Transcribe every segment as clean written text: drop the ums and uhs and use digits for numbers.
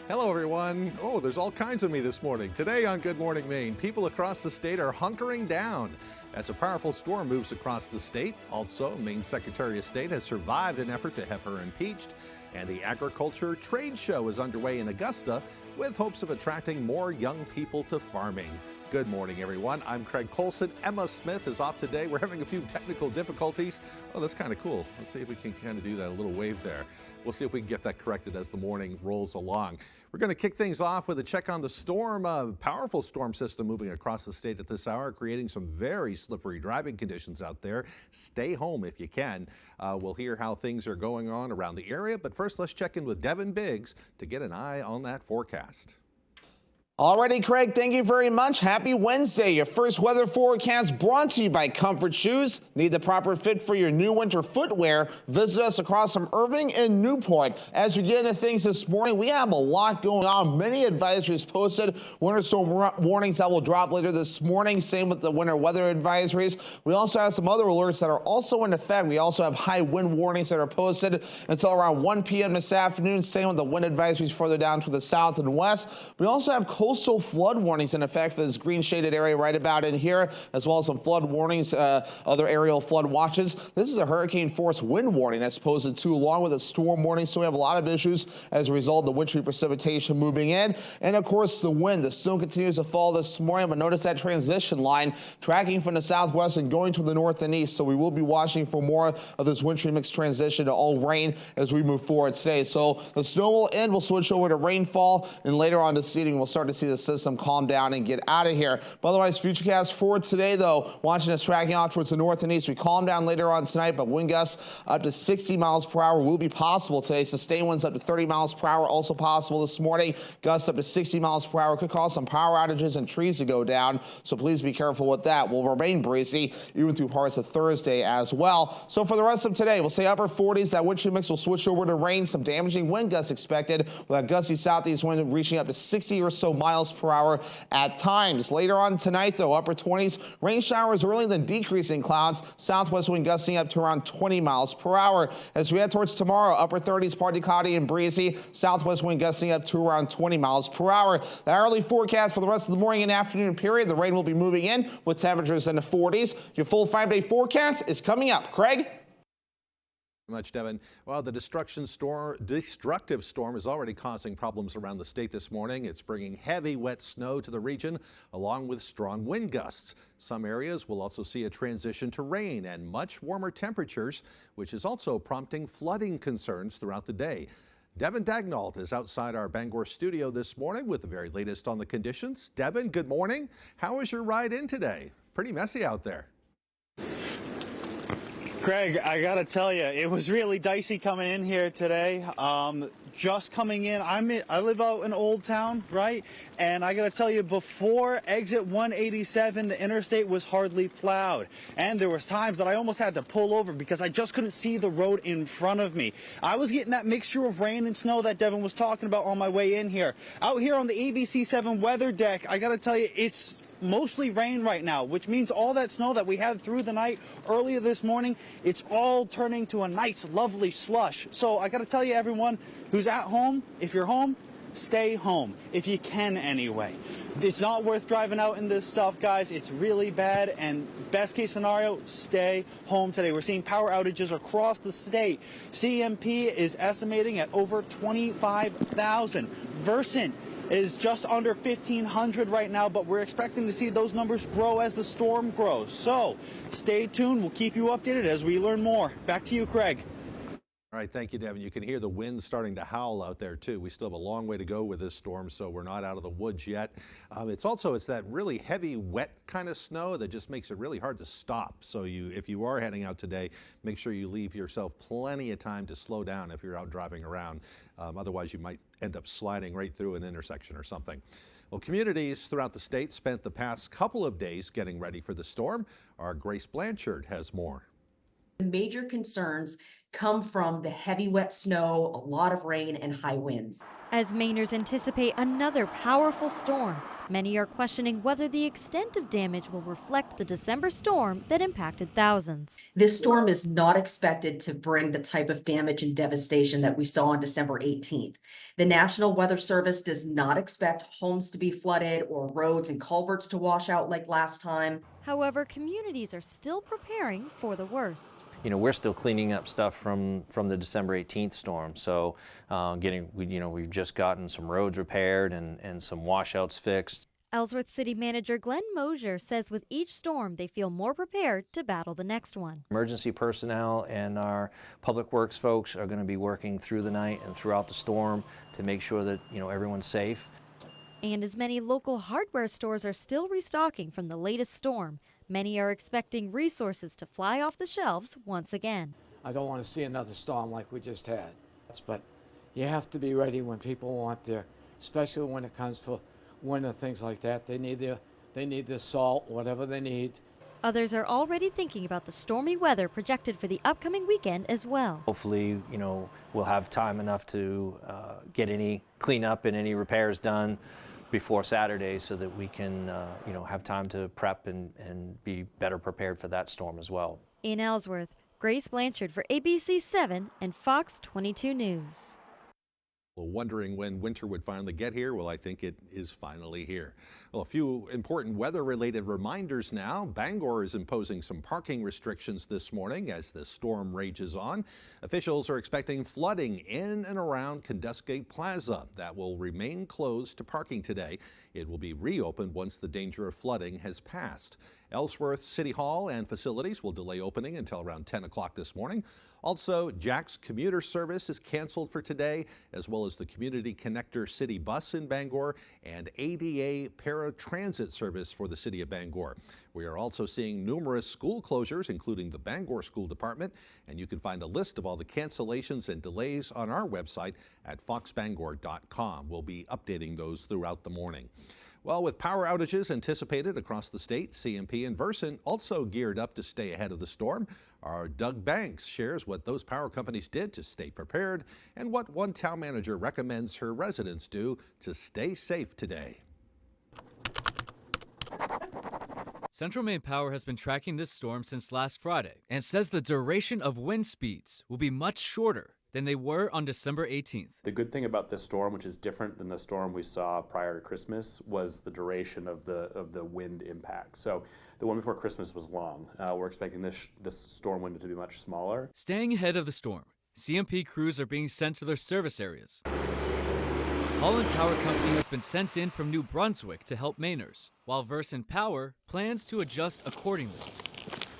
Hello, everyone. Oh, there's all kinds of me this morning. Today on Good Morning Maine, people across the state are hunkering down as a powerful storm moves across the state. Also, Maine Secretary of State has survived an effort to have her impeached, and the agriculture trade show is underway in Augusta with hopes of attracting more young people to farming. Good morning, everyone. I'm Craig Colson. Emma Smith is off today. We're having a few technical difficulties. Oh, that's kind of cool. Let's see if we can kind of do that, a little wave there. We'll see if we can get that corrected as the morning rolls along. We're going to kick things off with a check on the storm. A powerful storm system moving across the state at this hour, creating some very slippery driving conditions out there. Stay home if you can. We'll hear how things are going on around the area. But first, let's check in with Devin Biggs to get an eye on that forecast. Alrighty, Craig, thank you very much. Happy Wednesday. Your first weather forecast brought to you by Comfort Shoes. Need the proper fit for your new winter footwear? Visit us across from Irving and Newport. As we get into things this morning, we have a lot going on. Many advisories posted. Winter storm warnings that will drop later this morning. Same with the winter weather advisories. We also have some other alerts that are also in effect. We also have high wind warnings that are posted until around 1 p.m. this afternoon. Same with the wind advisories further down to the south and west. We also have coastal flood warnings in effect for this green shaded area right about in here, as well as some flood warnings, other aerial flood watches. This is a hurricane force wind warning that's posted too, along with a storm warning. So we have a lot of issues as a result of the wintry precipitation moving in. And of course, the wind. The snow continues to fall this morning, but notice that transition line tracking from the southwest and going to the north and east. So we will be watching for more of this wintry mixed transition to all rain as we move forward today. So the snow will end. We'll switch over to rainfall, and later on this evening, we'll start to see the system calm down and get out of here. But otherwise, futurecast for today, though, watching us tracking out towards the north and east. We calm down later on tonight, but wind gusts up to 60 miles per hour will be possible today. Sustained winds up to 30 miles per hour also possible this morning. Gusts up to 60 miles per hour could cause some power outages and trees to go down, so please be careful with that. Will remain breezy even through parts of Thursday as well. So for the rest of today, we'll say upper 40s. That wintry mix will switch over to rain. Some damaging wind gusts expected, with that gusty southeast wind reaching up to 60 or so miles per hour at times. Later on tonight, though, upper 20s, rain showers early, then decreasing clouds. Southwest wind gusting up to around 20 miles per hour. As we head towards tomorrow, upper 30s, partly cloudy and breezy. Southwest wind gusting up to around 20 miles per hour. The hourly forecast for the rest of the morning and afternoon period, the rain will be moving in with temperatures in the 40s. Your full 5-day forecast is coming up. Craig? Much, Devin. Well, the destructive storm is already causing problems around the state this morning. It's bringing heavy, wet snow to the region, along with strong wind gusts. Some areas will also see a transition to rain and much warmer temperatures, which is also prompting flooding concerns throughout the day. Devin Dagnall is outside our Bangor studio this morning with the very latest on the conditions. Devin, good morning. How was your ride in today? Pretty messy out there. Craig, I gotta tell you, it was really dicey coming in here today. Just coming in, I live out in Old Town, right? And I gotta tell you, before exit 187, the interstate was hardly plowed. And there was times that I almost had to pull over because I just couldn't see the road in front of me. I was getting that mixture of rain and snow that Devin was talking about on my way in here. Out here on the ABC7 weather deck, I gotta tell you, it's mostly rain right now, which means all that snow that we had through the night earlier this morning, it's all turning to a nice, lovely slush. So I got to tell you, everyone who's at home, if you're home, stay home, if you can anyway. It's not worth driving out in this stuff, guys. It's really bad, and best case scenario, stay home today. We're seeing power outages across the state. CMP is estimating at over 25,000. Versant is just under 1,500 right now, but we're expecting to see those numbers grow as the storm grows. So stay tuned. We'll keep you updated as we learn more. Back to you, Craig. All right, thank you, Devin. You can hear the wind starting to howl out there, too. We still have a long way to go with this storm, so we're not out of the woods yet. It's that really heavy, wet kind of snow that just makes it really hard to stop. So if you are heading out today, make sure you leave yourself plenty of time to slow down if you're out driving around. Otherwise, you might end up sliding right through an intersection or something. Well, communities throughout the state spent the past couple of days getting ready for the storm. Our Grace Blanchard has more. The major concerns come from the heavy wet snow, a lot of rain, and high winds. As Mainers anticipate another powerful storm, many are questioning whether the extent of damage will reflect the December storm that impacted thousands. This storm is not expected to bring the type of damage and devastation that we saw on December 18th. The National Weather Service does not expect homes to be flooded or roads and culverts to wash out like last time. However, communities are still preparing for the worst. You know, we're still cleaning up stuff from the December 18th storm. So we've just gotten some roads repaired and some washouts fixed. Ellsworth City Manager Glenn Mosier says with each storm, they feel more prepared to battle the next one. Emergency personnel and our public works folks are going to be working through the night and throughout the storm to make sure that, everyone's safe. And as many local hardware stores are still restocking from the latest storm, many are expecting resources to fly off the shelves once again. I don't want to see another storm like we just had. But you have to be ready when people want their, especially when it comes to winter, things like that. They need their salt, whatever they need. Others are already thinking about the stormy weather projected for the upcoming weekend as well. Hopefully, we'll have time enough to get any cleanup and any repairs done before Saturday so that we can, have time to prep and be better prepared for that storm as well. In Ellsworth, Grace Blanchard for ABC 7 and Fox 22 News. Well, wondering when winter would finally get here? Well, I think it is finally here. Well, a few important weather-related reminders now. Bangor is imposing some parking restrictions this morning as the storm rages on. Officials are expecting flooding in and around Condesgate Plaza. That will remain closed to parking today. It will be reopened once the danger of flooding has passed. Ellsworth City Hall and facilities will delay opening until around 10 o'clock this morning. Also, Jack's commuter service is canceled for today, as well as the Community Connector City Bus in Bangor and ADA paratransit service for the city of Bangor. We are also seeing numerous school closures, including the Bangor School Department, and you can find a list of all the cancellations and delays on our website at foxbangor.com. We'll be updating those throughout the morning. Well, with power outages anticipated across the state, CMP and Versant also geared up to stay ahead of the storm. Our Doug Banks shares what those power companies did to stay prepared and what one town manager recommends her residents do to stay safe today. Central Maine Power has been tracking this storm since last Friday and says the duration of wind speeds will be much shorter than they were on December 18th. The good thing about this storm, which is different than the storm we saw prior to Christmas, was the duration of the wind impact. So the one before Christmas was long. We're expecting this storm window to be much smaller. Staying ahead of the storm, CMP crews are being sent to their service areas. Holland Power Company has been sent in from New Brunswick to help Mainers, while Versant Power plans to adjust accordingly.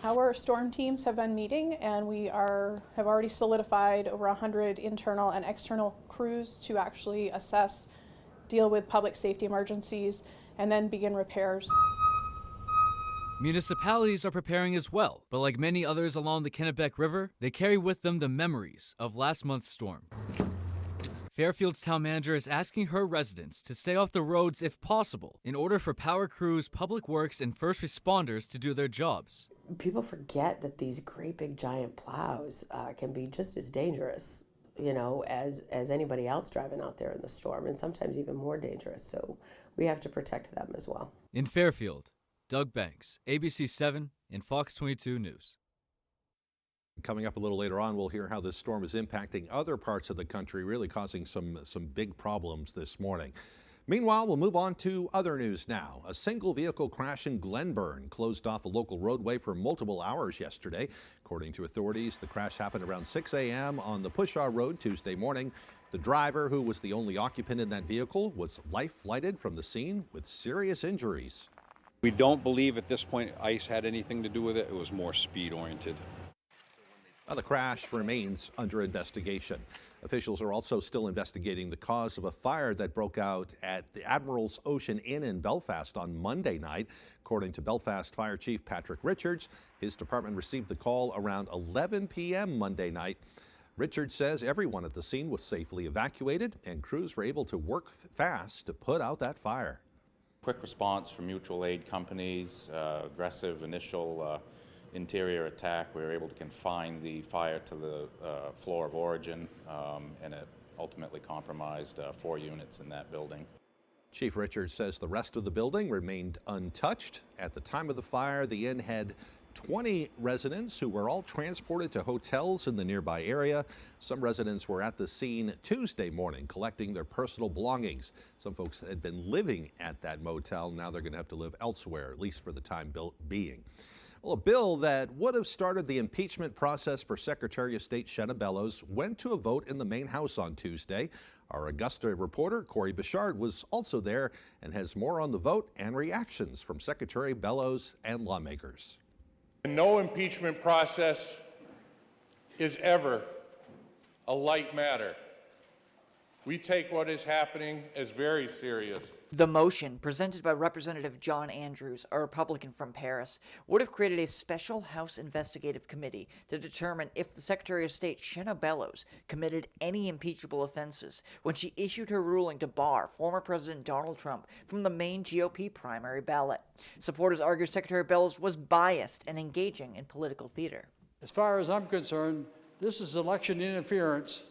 Our storm teams have been meeting, and we have already solidified over 100 internal and external crews to actually assess, deal with public safety emergencies, and then begin repairs. Municipalities are preparing as well, but like many others along the Kennebec River, they carry with them the memories of last month's storm. Fairfield's town manager is asking her residents to stay off the roads if possible in order for power crews, public works, and first responders to do their jobs. People forget that these great big giant plows can be just as dangerous, as anybody else driving out there in the storm, and sometimes even more dangerous. So we have to protect them as well. In Fairfield, Doug Banks, ABC 7 and Fox 22 News. Coming up a little later on, we'll hear how this storm is impacting other parts of the country, really causing some big problems this morning. Meanwhile, we'll move on to other news now. A single vehicle crash in Glenburn closed off a local roadway for multiple hours yesterday. According to authorities, the crash happened around 6 a.m. on the Pushaw Road Tuesday morning. The driver, who was the only occupant in that vehicle, was life-flighted from the scene with serious injuries. We don't believe at this point ice had anything to do with it. It was more speed-oriented. Now, the crash remains under investigation. Officials are also still investigating the cause of a fire that broke out at the Admiral's Ocean Inn in Belfast on Monday night. According to Belfast Fire Chief Patrick Richards, his department received the call around 11 p.m. Monday night. Richards says everyone at the scene was safely evacuated and crews were able to work fast to put out that fire. Quick response from mutual aid companies, aggressive initial interior attack. We were able to confine the fire to the floor of origin, and it ultimately compromised 4 units in that building. Chief Richards says the rest of the building remained untouched. At the time of the fire, the inn had 20 residents who were all transported to hotels in the nearby area. Some residents were at the scene Tuesday morning collecting their personal belongings. Some folks had been living at that motel. Now they're going to have to live elsewhere, at least for the time being. Well, a bill that would have started the impeachment process for Secretary of State Shenna Bellows went to a vote in the Maine House on Tuesday. Our Augusta reporter, Corey Bichard, was also there and has more on the vote and reactions from Secretary Bellows and lawmakers. No impeachment process is ever a light matter. We take what is happening as very serious. The motion, presented by Representative John Andrews, a Republican from Paris, would have created a special House investigative committee to determine if the Secretary of State, Shenna Bellows, committed any impeachable offenses when she issued her ruling to bar former President Donald Trump from the Maine GOP primary ballot. Supporters argue Secretary Bellows was biased and engaging in political theater. As far as I'm concerned, this is election interference,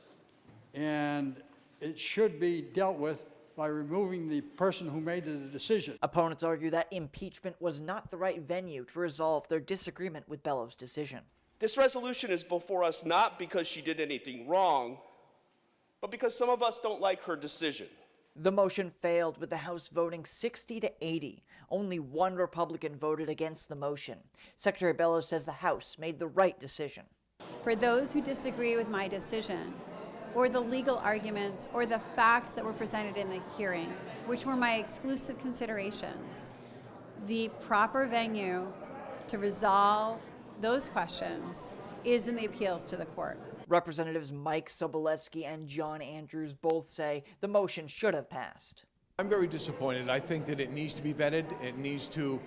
and it should be dealt with by removing the person who made the decision. Opponents argue that impeachment was not the right venue to resolve their disagreement with Bellows' decision. This resolution is before us not because she did anything wrong, but because some of us don't like her decision. The motion failed, with the House voting 60 to 80. Only one Republican voted against the motion. Secretary Bellows says the House made the right decision. For those who disagree with my decision, or the legal arguments, or the facts that were presented in the hearing, which were my exclusive considerations, the proper venue to resolve those questions is in the appeals to the court. Representatives Mike Sobolewski and John Andrews both say the motion should have passed. I'm very disappointed. I think that it needs to be vetted. It needs to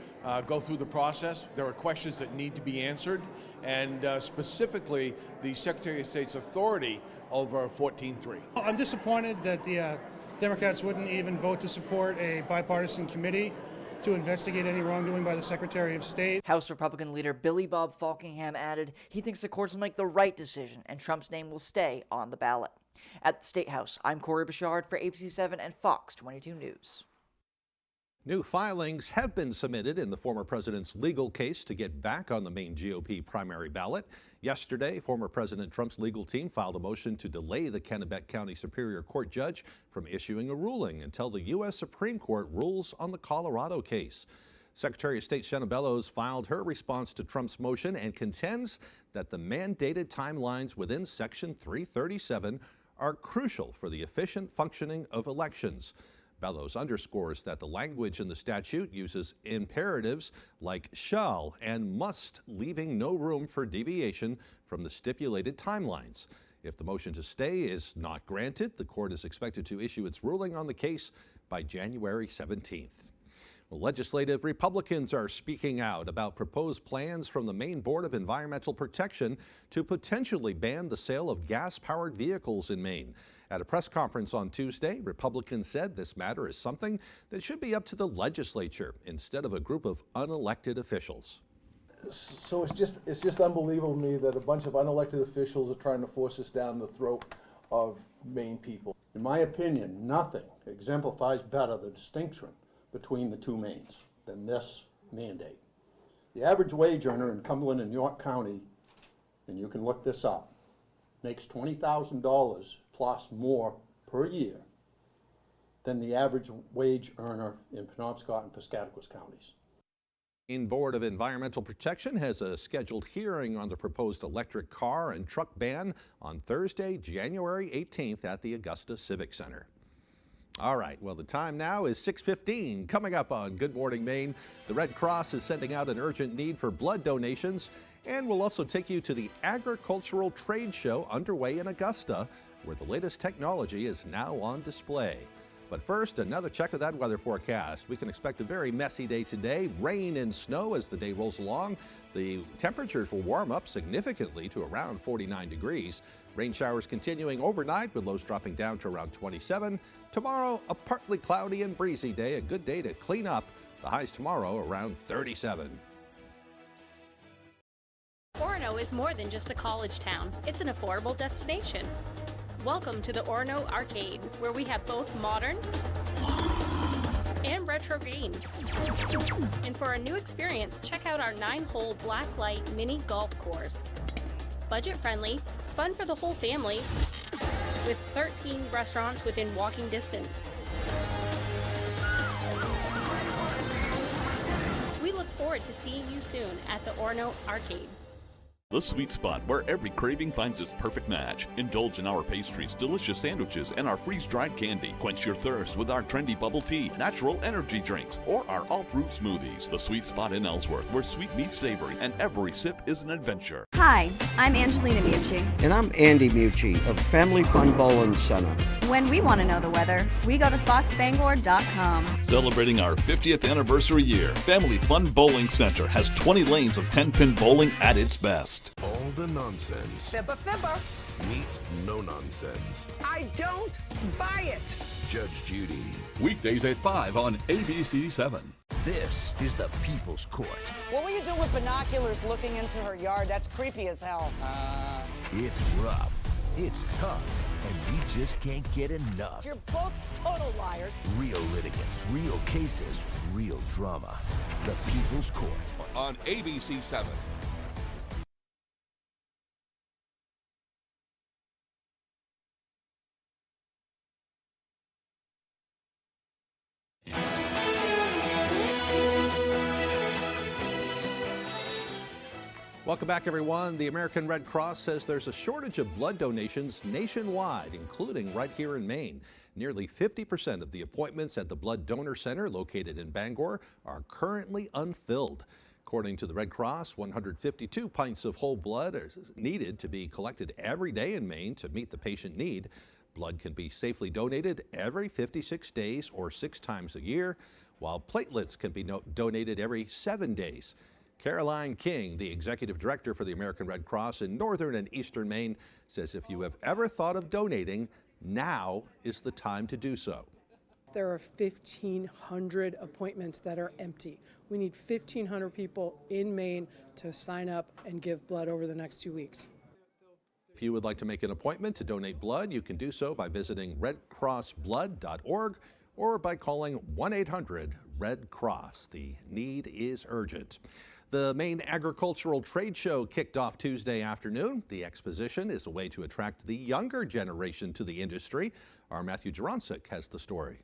go through the process. There are questions that need to be answered, and specifically the Secretary of State's authority over 14.3. I'm disappointed that the Democrats wouldn't even vote to support a bipartisan committee to investigate any wrongdoing by the Secretary of State. House Republican leader Billy Bob Falkingham added he thinks the courts will make the right decision and Trump's name will stay on the ballot. At the State House, I'm Corey Bichard for ABC 7 and Fox 22 News. New filings have been submitted in the former president's legal case to get back on the Maine GOP primary ballot. Yesterday, former President Trump's legal team filed a motion to delay the Kennebec County Superior Court judge from issuing a ruling until the U.S. Supreme Court rules on the Colorado case. Secretary of State Shenna Bellows filed her response to Trump's motion and contends that the mandated timelines within Section 337 are crucial for the efficient functioning of elections. Bellows underscores that the language in the statute uses imperatives like shall and must, leaving no room for deviation from the stipulated timelines. If the motion to stay is not granted, the court is expected to issue its ruling on the case by January 17th. Well, legislative Republicans are speaking out about proposed plans from the Maine Board of Environmental Protection to potentially ban the sale of gas-powered vehicles in Maine. At a press conference on Tuesday, Republicans said this matter is something that should be up to the legislature instead of a group of unelected officials. So it's just unbelievable to me that a bunch of unelected officials are trying to force this down the throat of Maine people. In my opinion, nothing exemplifies better the distinction between the two Maines than this mandate. The average wage earner in Cumberland and York County, and you can look this up, makes $20,000 plus more per year than the average wage earner in Penobscot and Piscataquis counties. Maine Board of Environmental Protection has a scheduled hearing on the proposed electric car and truck ban on Thursday, January 18th at the Augusta Civic Center. All right, well, the time now is 6:15. Coming up on Good Morning Maine, the Red Cross is sending out an urgent need for blood donations, and we'll also take you to the agricultural trade show underway in Augusta, where the latest technology is now on display. But first, another check of that weather forecast. We can expect a very messy day today, rain and snow as the day rolls along. The temperatures will warm up significantly to around 49 degrees. Rain showers continuing overnight with lows dropping down to around 27. Tomorrow, a partly cloudy and breezy day, a good day to clean up. The highs tomorrow around 37. Orono is more than just a college town. It's an affordable destination. Welcome to the Orono Arcade, where we have both modern and retro games. And for a new experience, check out our 9-hole blacklight mini golf course. Budget-friendly, fun for the whole family, with 13 restaurants within walking distance. We look forward to seeing you soon at the Orono Arcade. The sweet spot where every craving finds its perfect match. Indulge in our pastries, delicious sandwiches, and our freeze-dried candy. Quench your thirst with our trendy bubble tea, natural energy drinks, or our all-fruit smoothies. The sweet spot in Ellsworth, where sweet meets savory, and every sip is an adventure. Hi, I'm Angelina Mucci. And I'm Andy Mucci of Family Fun Bowling Center. When we want to know the weather, we go to foxbangor.com. Celebrating our 50th anniversary year, Family Fun Bowling Center has 20 lanes of 10-pin bowling at its best. All the nonsense Fibber. meets no nonsense. I don't buy it. Judge Judy. Weekdays at 5 on ABC 7. This is the People's Court. What will you do with binoculars looking into her yard? That's creepy as hell. It's rough, it's tough, and you just can't get enough. You're both total liars. Real litigants, real cases, real drama. The People's Court on ABC 7. Welcome back, everyone. The American Red Cross says there's a shortage of blood donations nationwide, including right here in Maine. Nearly 50% of the appointments at the Blood Donor Center located in Bangor are currently unfilled. According to the Red Cross, 152 pints of whole blood are needed to be collected every day in Maine to meet the patient need. Blood can be safely donated every 56 days or 6 times a year, while platelets can be donated every 7 days. Caroline King, the executive director for the American Red Cross in northern and eastern Maine, says if you have ever thought of donating, now is the time to do so. There are 1,500 appointments that are empty. We need 1,500 people in Maine to sign up and give blood over the next 2 weeks. If you would like to make an appointment to donate blood, you can do so by visiting redcrossblood.org or by calling 1-800-RED-CROSS. The need is urgent. The Maine Agricultural Trade Show kicked off Tuesday afternoon. The exposition is a way to attract the younger generation to the industry. Our Matthew Jaroncic has the story.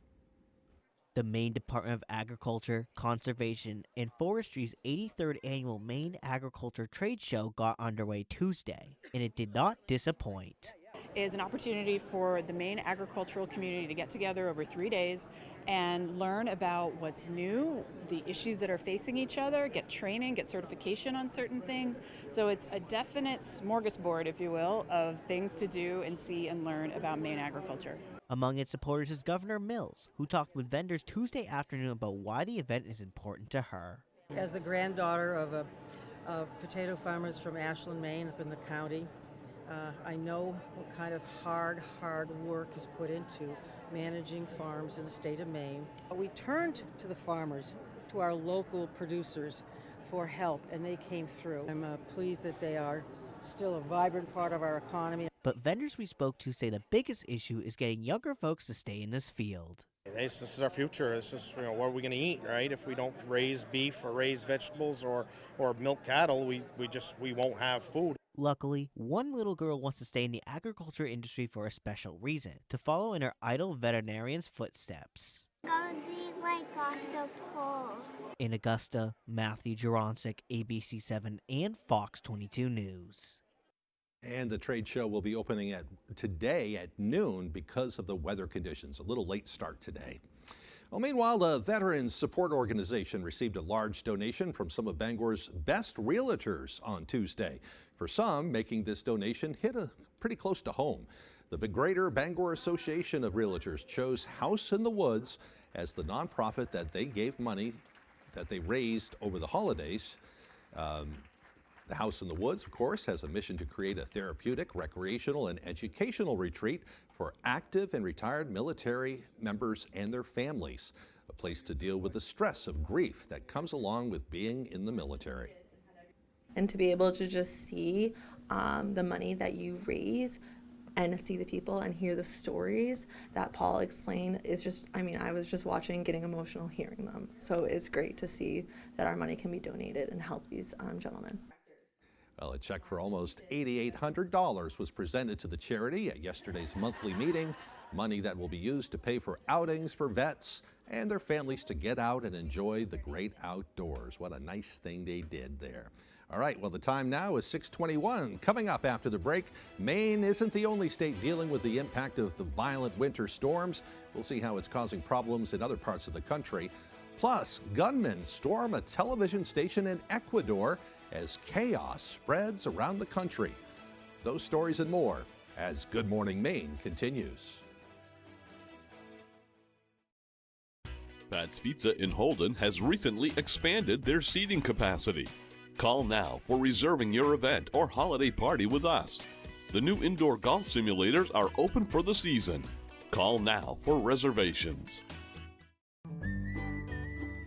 The Maine Department of Agriculture, Conservation, and Forestry's 83rd Annual Maine Agriculture Trade Show got underway Tuesday, and it did not disappoint. Is an opportunity for the Maine agricultural community to get together over 3 days and learn about what's new, the issues that are facing each other, get training, get certification on certain things. So it's a definite smorgasbord, if you will, of things to do and see and learn about Maine agriculture. Among its supporters is Governor Mills, who talked with vendors Tuesday afternoon about why the event is important to her. As the granddaughter of potato farmers from Ashland, Maine, up in the county, I know what kind of hard work is put into managing farms in the state of Maine. We turned to the farmers, to our local producers for help, and they came through. I'm pleased that they are still a vibrant part of our economy. But vendors we spoke to say the biggest issue is getting younger folks to stay in this field. This is our future. This is, what are we going to eat, right? If we don't raise beef or raise vegetables or milk cattle, we won't have food. Luckily, one little girl wants to stay in the agriculture industry for a special reason, to follow in her idol veterinarian's footsteps. In Augusta, Matthew Jaroncic, ABC 7 and Fox 22 News. And the trade show will be opening today at noon because of the weather conditions. A little late start today. Well, meanwhile, the Veterans Support Organization received a large donation from some of Bangor's best realtors on Tuesday. For some, making this donation hit pretty close to home. The Greater Bangor Association of Realtors chose House in the Woods as the nonprofit that they gave money that they raised over the holidays. The House in the Woods, of course, has a mission to create a therapeutic, recreational, and educational retreat for active and retired military members and their families, a place to deal with the stress of grief that comes along with being in the military. And to be able to just see the money that you raise and see the people and hear the stories that Paul explained is just, I mean, I was just watching, getting emotional hearing them. So it's great to see that our money can be donated and help these gentlemen. Well, a check for almost $8,800 was presented to the charity at yesterday's monthly meeting, money that will be used to pay for outings for vets and their families to get out and enjoy the great outdoors. What a nice thing they did there. All right, well, the time now is 6:21. Coming up after the break, Maine isn't the only state dealing with the impact of the violent winter storms. We'll see how it's causing problems in other parts of the country. Plus, gunmen storm a television station in Ecuador as chaos spreads around the country. Those stories and more as Good Morning Maine continues. Pat's Pizza in Holden has recently expanded their seating capacity. Call now for reserving your event or holiday party with us. The new indoor golf simulators are open for the season. Call now for reservations.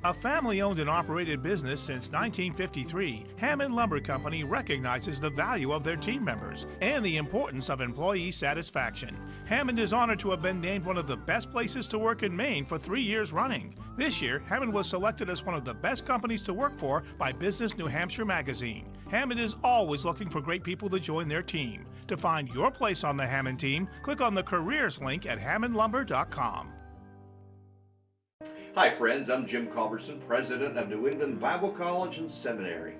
A family-owned and operated business since 1953, Hammond Lumber Company recognizes the value of their team members and the importance of employee satisfaction. Hammond is honored to have been named one of the best places to work in Maine for 3 years running. This year, Hammond was selected as one of the best companies to work for by Business New Hampshire magazine. Hammond is always looking for great people to join their team. To find your place on the Hammond team, click on the careers link at hammondlumber.com. Hi friends, I'm Jim Culbertson, President of New England Bible College and Seminary.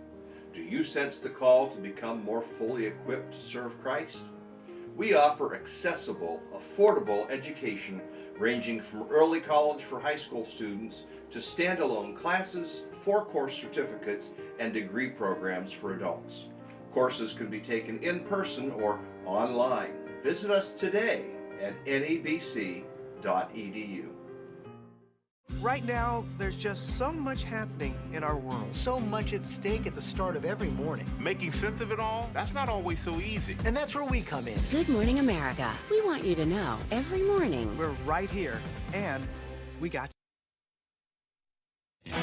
Do you sense the call to become more fully equipped to serve Christ? We offer accessible, affordable education ranging from early college for high school students to standalone classes, 4-course certificates, and degree programs for adults. Courses can be taken in person or online. Visit us today at nebc.edu. Right now, there's just so much happening in our world. So much at stake at the start of every morning. Making sense of it all, that's not always so easy. And that's where we come in. Good Morning America. We want you to know every morning. We're right here, and we got you.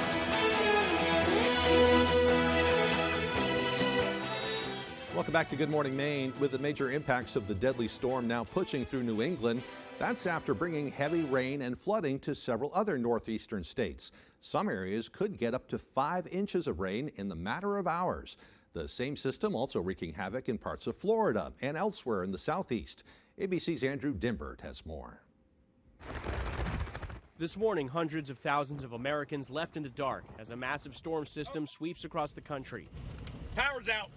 Welcome back to Good Morning Maine. With the major impacts of the deadly storm now pushing through New England, that's after bringing heavy rain and flooding to several other northeastern states. Some areas could get up to 5 inches of rain in the matter of hours. The same system also wreaking havoc in parts of Florida and elsewhere in the southeast. ABC's Andrew Dimbert has more. This morning, hundreds of thousands of Americans left in the dark as a massive storm system sweeps across the country. Power's out.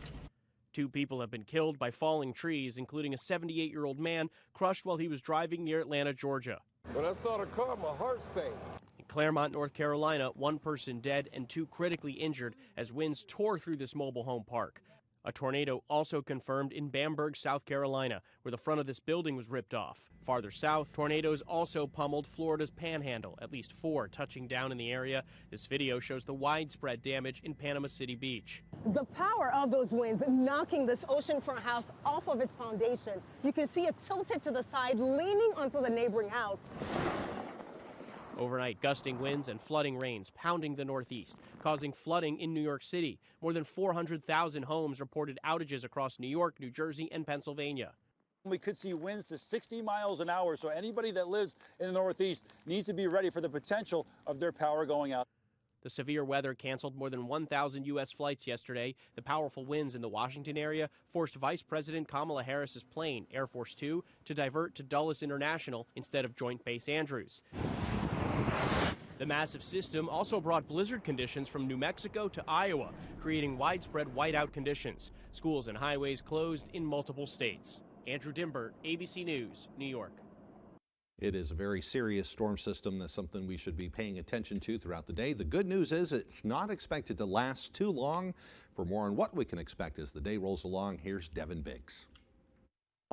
2 people have been killed by falling trees, including a 78-year-old man crushed while he was driving near Atlanta, Georgia. When I saw the car, my heart sank. In Claremont, North Carolina, 1 person dead and 2 critically injured as winds tore through this mobile home park. A tornado also confirmed in Bamberg, South Carolina, where the front of this building was ripped off. Farther south, tornadoes also pummeled Florida's Panhandle, at least 4 touching down in the area. This video shows the widespread damage in Panama City Beach. The power of those winds knocking this oceanfront house off of its foundation. You can see it tilted to the side, leaning onto the neighboring house. Overnight, gusting winds and flooding rains pounding the Northeast, causing flooding in New York City. More than 400,000 homes reported outages across New York, New Jersey, and Pennsylvania. We could see winds to 60 miles an hour, so anybody that lives in the Northeast needs to be ready for the potential of their power going out. The severe weather canceled more than 1,000 U.S. flights yesterday. The powerful winds in the Washington area forced Vice President Kamala Harris's plane, Air Force 2, to divert to Dulles International instead of Joint Base Andrews. The massive system also brought blizzard conditions from New Mexico to Iowa, creating widespread whiteout conditions. Schools and highways closed in multiple states. Andrew Dimbert, ABC News, New York. It is a very serious storm system. That's something we should be paying attention to throughout the day. The good news is it's not expected to last too long. For more on what we can expect as the day rolls along, here's Devin Biggs.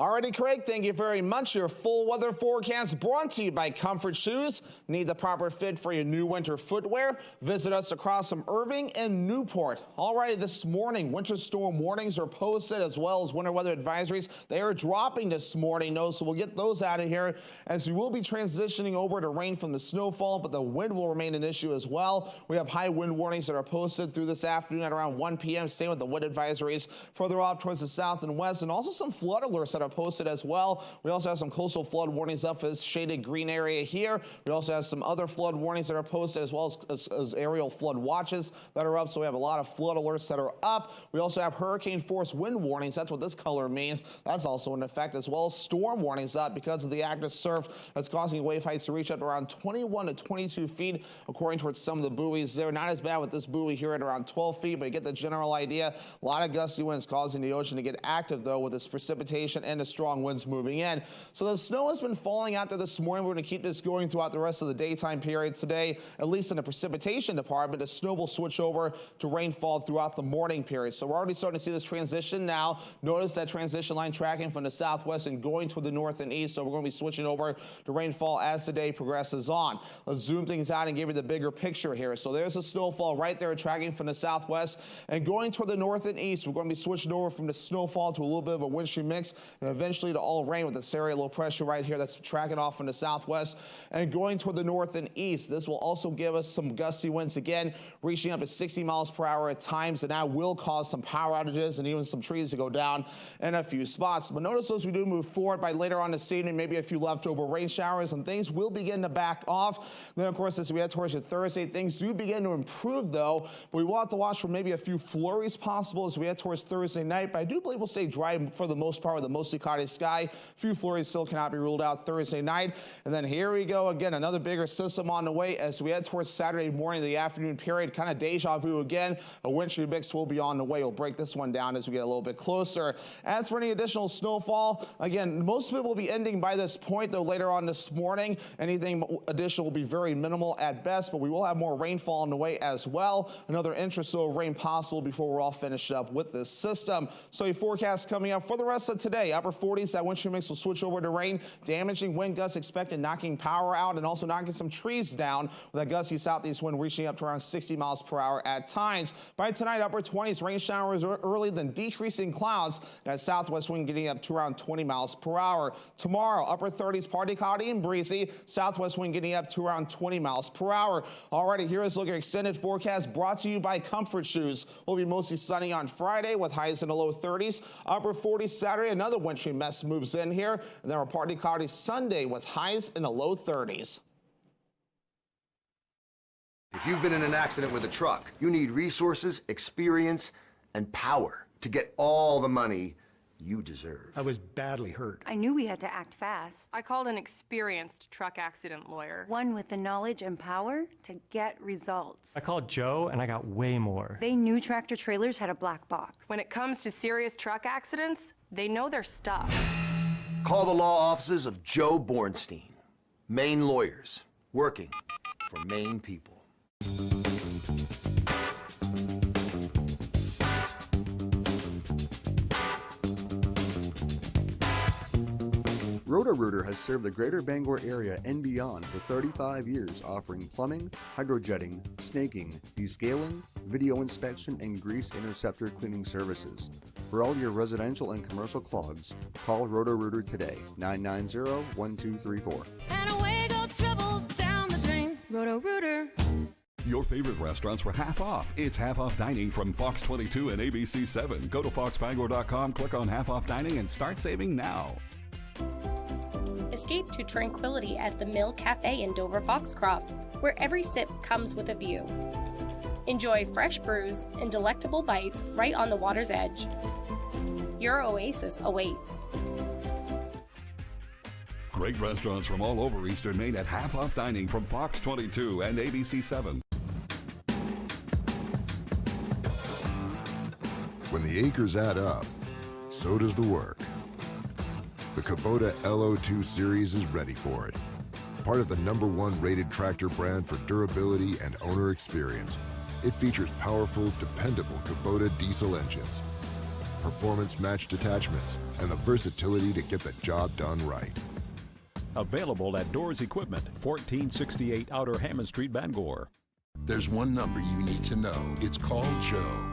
Alrighty, Craig, thank you very much. Your full weather forecast brought to you by Comfort Shoes. Need the proper fit for your new winter footwear? Visit us across from Irving and Newport. Alrighty, this morning, winter storm warnings are posted as well as winter weather advisories. They are dropping this morning, so we'll get those out of here as we will be transitioning over to rain from the snowfall, but the wind will remain an issue as well. We have high wind warnings that are posted through this afternoon at around 1 p.m. Same with the wind advisories further out towards the south and west, and also some flood alerts that are posted as well. We also have some coastal flood warnings up this shaded green area here. We also have some other flood warnings that are posted as well as aerial flood watches that are up. So we have a lot of flood alerts that are up. We also have hurricane force wind warnings. That's what this color means. That's also in effect, as well as storm warnings up because of the active surf that's causing wave heights to reach up around 21 to 22 feet according towards some of the buoys. They're not as bad with this buoy here at around 12 feet, but you get the general idea. A lot of gusty winds causing the ocean to get active though with this precipitation and the strong winds moving in. So the snow has been falling out there this morning. We're going to keep this going throughout the rest of the daytime period today, at least in the precipitation department. The snow will switch over to rainfall throughout the morning period. So we're already starting to see this transition now. Notice that transition line tracking from the southwest and going toward the north and east. So we're going to be switching over to rainfall as the day progresses on. Let's zoom things out and give you the bigger picture here. So there's a snowfall right there tracking from the southwest and going toward the north and east. We're going to be switching over from the snowfall to a little bit of a wind shear mix and eventually to all rain with this area low pressure right here that's tracking off from the southwest and going toward the north and east. This will also give us some gusty winds again, reaching up to 60 miles per hour at times, and that will cause some power outages and even some trees to go down in a few spots. But notice as we do move forward, by later on this evening, maybe a few leftover rain showers and things will begin to back off. Then, of course, as we head towards your Thursday, things do begin to improve, though. We will have to watch for maybe a few flurries possible as we head towards Thursday night, but I do believe we'll stay dry for the most part with a mostly cloudy sky. A few flurries still cannot be ruled out Thursday night. And then here we go again, another bigger system on the way as we head towards Saturday morning, the afternoon period, kind of deja vu again. A wintry mix will be on the way. We'll break this one down as we get a little bit closer. As for any additional snowfall, again, most of it will be ending by this point, though later on this morning, anything additional will be very minimal at best, but we will have more rainfall on the way as well. Another inch or so of rain possible before we're all finished up with this system. So a forecast coming up for the rest of today, upper 40s, that wintry mix will switch over to rain, damaging wind gusts expected, knocking power out and also knocking some trees down with a gusty southeast wind reaching up to around 60 miles per hour at times. By tonight, upper 20s, rain showers early, then decreasing clouds, and a southwest wind getting up to around 20 miles per hour. Tomorrow, upper 30s, partly cloudy and breezy, southwest wind getting up to around 20 miles per hour. Alrighty, here is looking at extended forecast brought to you by Comfort Shoes. Will be mostly sunny on Friday with highs in the low 30s. Upper 40s Saturday, another wintry mess moves in here, and then a partly cloudy Sunday with highs in the low 30s. If you've been in an accident with a truck, you need resources, experience, and power to get all the money you deserve. I was badly hurt. I knew we had to act fast. I called an experienced truck accident lawyer. One with the knowledge and power to get results. I called Joe and I got way more. They knew Tractor Trailers had a black box. When it comes to serious truck accidents, they know their stuff. Call the law offices of Joe Bornstein. Maine lawyers, working for Maine people. Roto-Rooter has served the greater Bangor area and beyond for 35 years, offering plumbing, hydrojetting, snaking, descaling, video inspection, and grease interceptor cleaning services. For all your residential and commercial clogs, call Roto-Rooter today, 990-1234. And away go troubles down the drain. Roto-Rooter. Your favorite restaurants for half off. It's half off dining from Fox 22 and ABC 7. Go to foxbangor.com, click on half off dining, and start saving now. Escape to tranquility at the Mill Cafe in Dover Foxcroft, where every sip comes with a view. Enjoy fresh brews and delectable bites right on the water's edge. Your oasis awaits. Great restaurants from all over Eastern Maine at half off dining from Fox 22 and ABC 7. When the acres add up, so does the work. The Kubota LO2 series is ready for it. Part of the #1 rated tractor brand for durability and owner experience, it features powerful, dependable Kubota diesel engines, performance-matched attachments, and the versatility to get the job done right. Available at Doors Equipment, 1468 Outer Hammond Street, Bangor. There's one number you need to know. It's called Joe.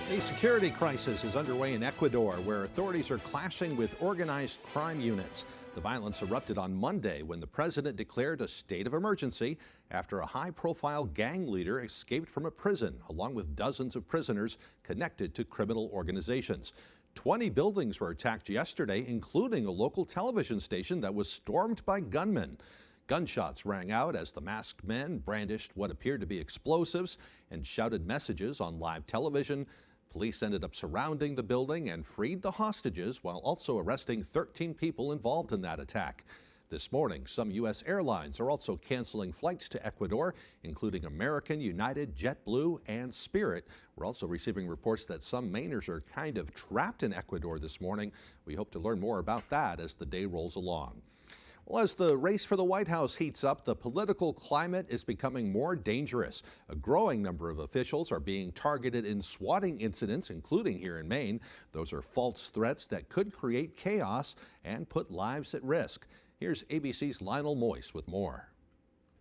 A security crisis is underway in Ecuador, where authorities are clashing with organized crime units. The violence erupted on Monday when the president declared a state of emergency after a high-profile gang leader escaped from a prison, along with dozens of prisoners connected to criminal organizations. 20 buildings were attacked yesterday, including a local television station that was stormed by gunmen. Gunshots rang out as the masked men brandished what appeared to be explosives and shouted messages on live television. Police ended up surrounding the building and freed the hostages while also arresting 13 people involved in that attack. This morning, some U.S. airlines are also canceling flights to Ecuador, including American, United, JetBlue, and Spirit. We're also receiving reports that some Mainers are kind of trapped in Ecuador this morning. We hope to learn more about that as the day rolls along. Well, as the race for the White House heats up, the political climate is becoming more dangerous. A growing number of officials are being targeted in swatting incidents, including here in Maine. Those are false threats that could create chaos and put lives at risk. Here's ABC's Lionel Moyce with more.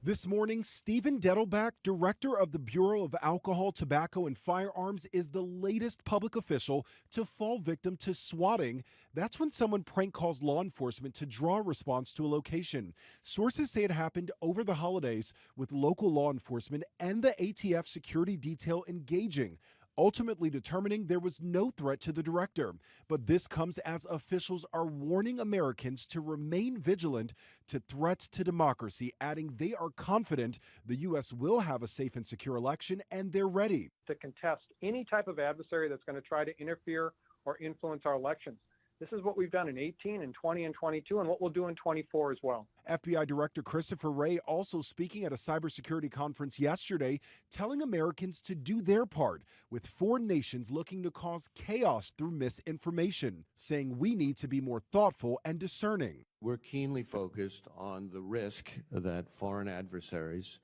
This morning, Stephen Dettelbach, director of the Bureau of Alcohol, Tobacco, and Firearms, is the latest public official to fall victim to swatting. That's when someone prank calls law enforcement to draw a response to a location. Sources say it happened over the holidays, with local law enforcement and the ATF security detail engaging, ultimately determining there was no threat to the director. But this comes as officials are warning Americans to remain vigilant to threats to democracy, adding they are confident the U.S. will have a safe and secure election, and they're ready to contest any type of adversary that's going to try to interfere or influence our elections. This is what we've done in 18 and 20 and 22 and what we'll do in 24 as well. FBI Director Christopher Wray also speaking at a cybersecurity conference yesterday, telling Americans to do their part, with foreign nations looking to cause chaos through misinformation, saying we need to be more thoughtful and discerning. We're keenly focused on the risk that foreign adversaries,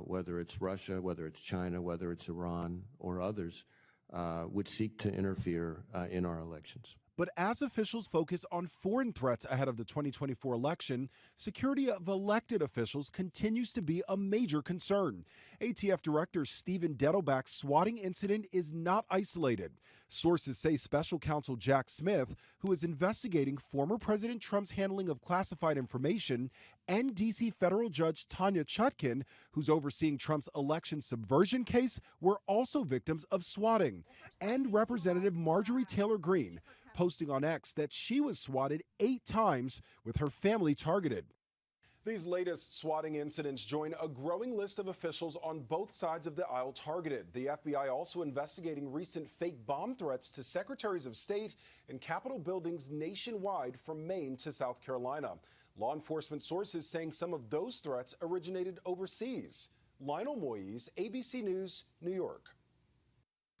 whether it's Russia, whether it's China, whether it's Iran or others, would seek to interfere in our elections. But as officials focus on foreign threats ahead of the 2024 election, security of elected officials continues to be a major concern. ATF Director Stephen Dettelbach's swatting incident is not isolated. Sources say Special Counsel Jack Smith, who is investigating former President Trump's handling of classified information, and D.C. federal judge Tanya Chutkin, who's overseeing Trump's election subversion case, were also victims of swatting. And Representative Marjorie Taylor Greene, posting on X that she was swatted 8 times with her family targeted. These latest swatting incidents join a growing list of officials on both sides of the aisle targeted. The FBI also investigating recent fake bomb threats to secretaries of state and Capitol buildings nationwide from Maine to South Carolina. Law enforcement sources saying some of those threats originated overseas. Lionel Moyes, ABC News, New York.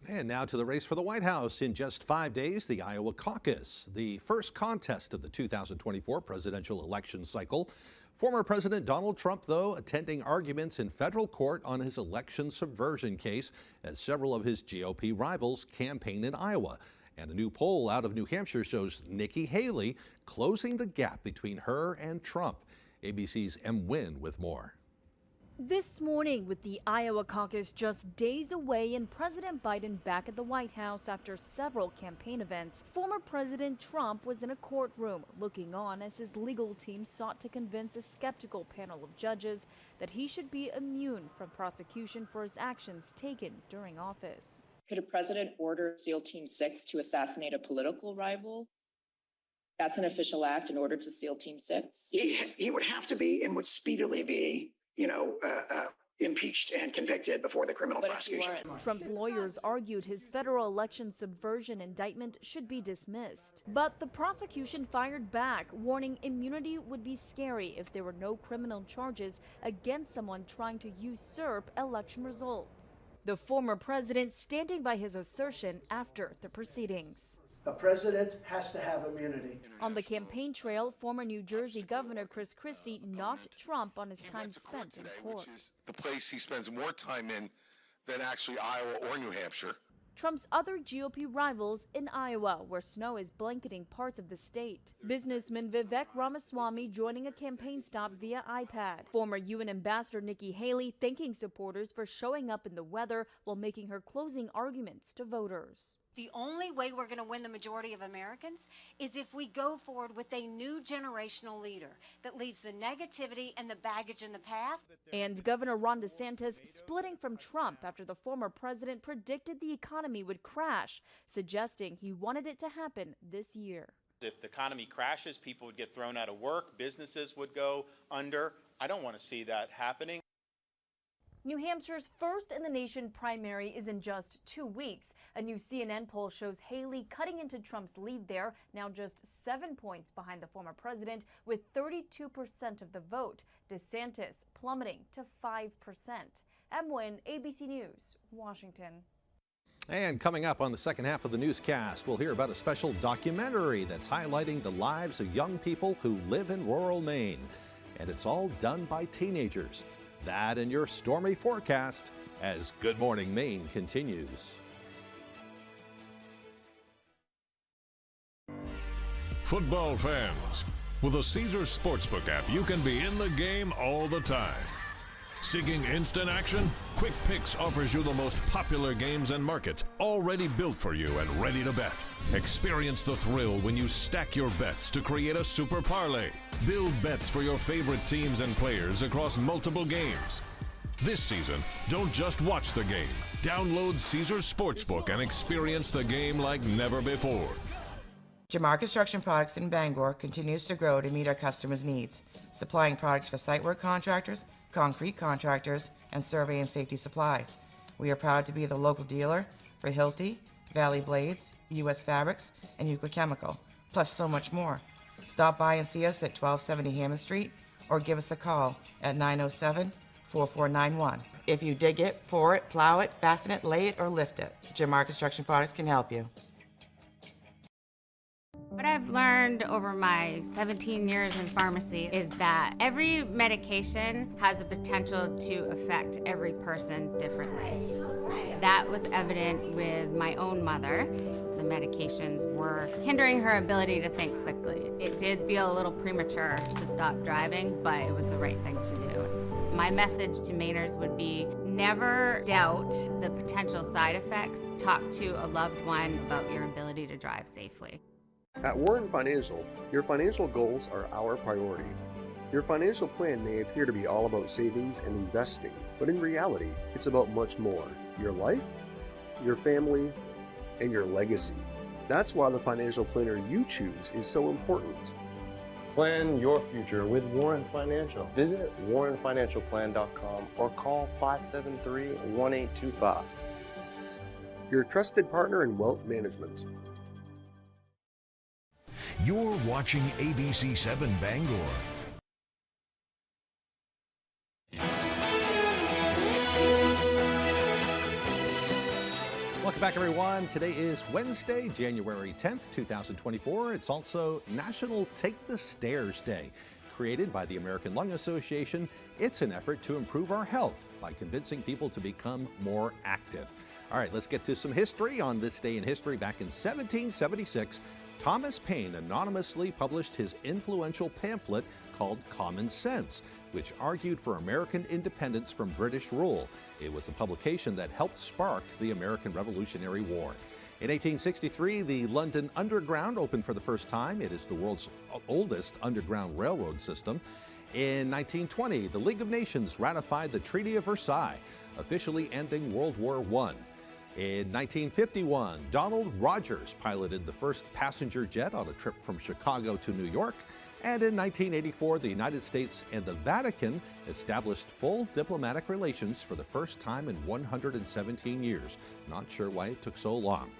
And now to the race for the White House. In just 5 days, the Iowa caucus, the first contest of the 2024 presidential election cycle. Former President Donald Trump, though, attending arguments in federal court on his election subversion case as several of his GOP rivals campaign in Iowa. And a new poll out of New Hampshire shows Nikki Haley closing the gap between her and Trump. ABC's M. Wynn with more. This morning, with the Iowa caucus just days away and President Biden back at the White House after several campaign events, former President Trump was in a courtroom looking on as his legal team sought to convince a skeptical panel of judges that he should be immune from prosecution for his actions taken during office. Could a president order SEAL Team 6 to assassinate a political rival? That's an official act in order to SEAL Team 6? He would have to be and would speedily be impeached and convicted before the criminal prosecution. Trump's lawyers argued his federal election subversion indictment should be dismissed. But the prosecution fired back, warning immunity would be scary if there were no criminal charges against someone trying to usurp election results. The former president standing by his assertion after the proceedings. A president has to have immunity. On the campaign trail, former New Jersey Governor Chris Christie knocked Trump on his time spent in court. Which is the place he spends more time in than actually Iowa or New Hampshire. Trump's other GOP rivals in Iowa, where snow is blanketing parts of the state. Businessman Vivek Ramaswamy joining a campaign stop via iPad. Former UN Ambassador Nikki Haley thanking supporters for showing up in the weather while making her closing arguments to voters. The only way we're going to win the majority of Americans is if we go forward with a new generational leader that leaves the negativity and the baggage in the past. And Governor Ron DeSantis splitting from Trump after the former president predicted the economy would crash, suggesting he wanted it to happen this year. If the economy crashes, people would get thrown out of work, businesses would go under. I don't want to see that happening. New Hampshire's first in the nation primary is in just 2 weeks. A new CNN poll shows Haley cutting into Trump's lead there, now just 7 points behind the former president with 32% of the vote. DeSantis plummeting to 5%. Em Nguyen, ABC News, Washington. And coming up on the second half of the newscast, we'll hear about a special documentary that's highlighting the lives of young people who live in rural Maine. And it's all done by teenagers. That and your stormy forecast as Good Morning Maine continues. Football fans, with a Caesars Sportsbook app, you can be in the game all the time. Seeking instant action? Quick Picks offers you the most popular games and markets, already built for you and ready to bet. Experience the thrill when you stack your bets to create a super parlay. Build bets for your favorite teams and players across multiple games. This season, don't just watch the game. Download Caesars Sportsbook and experience the game like never before. Jamar Construction Products in Bangor continues to grow to meet our customers' needs, supplying products for site work contractors, concrete contractors, and survey and safety supplies. We are proud to be the local dealer for Hilti, Valley Blades, U.S. Fabrics, and Euclid Chemical, plus so much more. Stop by and see us at 1270 Hammond Street or give us a call at 907-4491. If you dig it, pour it, plow it, fasten it, lay it, or lift it, Jamar Construction Products can help you. What I've learned over my 17 years in pharmacy is that every medication has a potential to affect every person differently. That was evident with my own mother. The medications were hindering her ability to think quickly. It did feel a little premature to stop driving, but it was the right thing to do. My message to Mainers would be never doubt the potential side effects. Talk to a loved one about your ability to drive safely. At Warren Financial, your financial goals are our priority. Your financial plan may appear to be all about savings and investing, but in reality, it's about much more. Your life, your family, and your legacy. That's why the financial planner you choose is so important. Plan your future with Warren Financial. Visit warrenfinancialplan.com or call 573-1825. Your trusted partner in wealth management. You're watching ABC 7 Bangor. Welcome back, everyone. Today is Wednesday, January 10th, 2024. It's also National Take the Stairs Day. Created by the American Lung Association, it's an effort to improve our health by convincing people to become more active. All right, let's get to some history. On this day in history, back in 1776, Thomas Paine anonymously published his influential pamphlet called Common Sense, which argued for American independence from British rule. It was a publication that helped spark the American Revolutionary War. In 1863, the London Underground opened for the first time. It is the world's oldest underground railroad system. In 1920, the League of Nations ratified the Treaty of Versailles, officially ending World War I. In 1951, Donald Rogers piloted the first passenger jet on a trip from Chicago to New York. And in 1984, the United States and the Vatican established full diplomatic relations for the first time in 117 years. Not sure why it took so long.